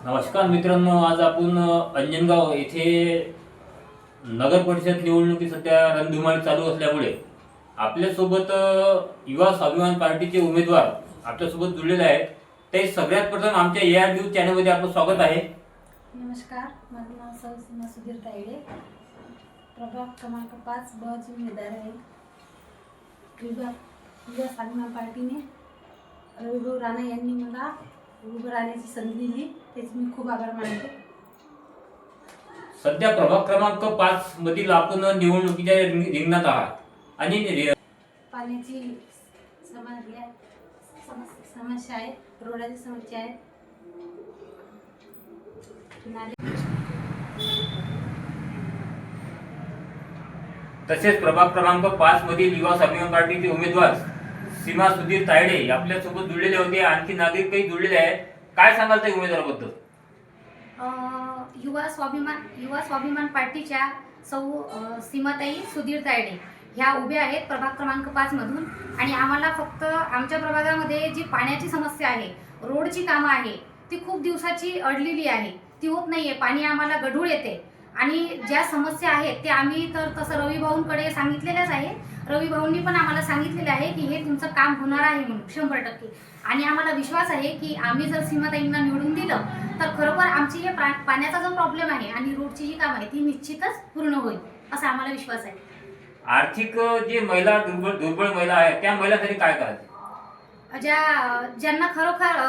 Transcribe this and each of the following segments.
नमस्कार मित्रांनो, आज आपण अंजनगाव येथे नगर परिषद निवडणुकी सध्या रणधुमाळी चालू असल्यामुळे आपल्यासोबत युवा स्वाभिमान पार्टीचे उमेदवार आपल्यासोबत जुळलेले आहेत. ते सगळ्यात प्रथम आमच्या AR न्यूज चॅनलमध्ये आपलं स्वागत आहे. नमस्कार, माझं नाव सीमा सुधीर तायडे, प्रभाग क्रमांक 5 ब ची उमेदवार आहे. युवा स्वाभिमान पार्टीने रविभाऊ राणा यांनी मला उभं राहण्याची संधी दिली, त्याचे मी खूप आभार मानते. सध्या प्रभाग क्रमांक 5 मधील आपण निवडणुकीच्या रिंगणात आहात आणि पाण्याची समस्या आहे, रोडाची समस्या आहे, तसेच प्रभाग क्रमांक 5 मधील युवा स्वाभिमान पार्टीचे उमेदवार सीमा सुधीर तायडे आपल्यासोबत जुळलेले होते. आणखी नागरिक काही जुळलेले आहेत. काय सांगाल त्या उमेदवाराबद्दल? युवा स्वाभिमान पार्टीच्या सौ सीमाताई सुधीर तायडे ह्या उभ्या आहेत प्रभाग क्रमांक 5 मधून. आणि आम्हाला फक्त आमच्या प्रभागामध्ये जी पाण्याची समस्या आहे, रोडची कामं आहे, ती खूप दिवसाची अडलेली आहे, ती होत नाहीये. पाणी आम्हाला गढूळ येते आणि ज्या समस्या आहेत ते आम्ही तर तसं रविभाऊंकडे सांगितलेल्याच आहे. रविभाऊंनी पण आम्हाला सांगितलेलं आहे की हे तुमचं काम होणार आहे म्हणून 100%. आणि आम्हाला विश्वास आहे की आम्ही जर सीमाताईंना निवडून दिलं तर खरोखर आमची हे पाण्याचा जो प्रॉब्लेम आहे आणि रोडची जी काम आहे ती निश्चितच पूर्ण होईल, असा आम्हाला विश्वास आहे. आर्थिक जे महिला दुर्बळ महिला आहेत त्या महिलांसाठी काय करायचं? ज्यांना खरोखर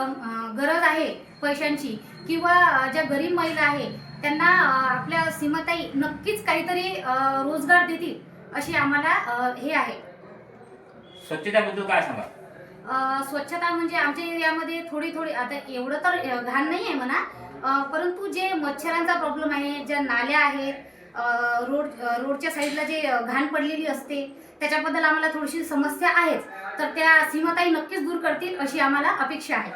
गरज आहे पैशांची किंवा ज्या गरीब महिला आहे त्यांना आपल्या सीमाताई नक्कीच काहीतरी रोजगार देतील अशी आम्हाला हे आहे. स्वच्छतेबद्दल काय सांगा? स्वच्छता म्हणजे आमच्या एरियामध्ये थोडी आता एवढं तर घाण नाही आहे म्हणा, परंतु जे मच्छरांचा प्रॉब्लेम आहे, ज्या नाल्या आहेत, रोडच्या साईडला जे घाण पडलेली असते त्याच्याबद्दल आम्हाला थोडीशी समस्या आहेच. तर त्या सीमाताई नक्कीच दूर करतील अशी आम्हाला अपेक्षा आहे.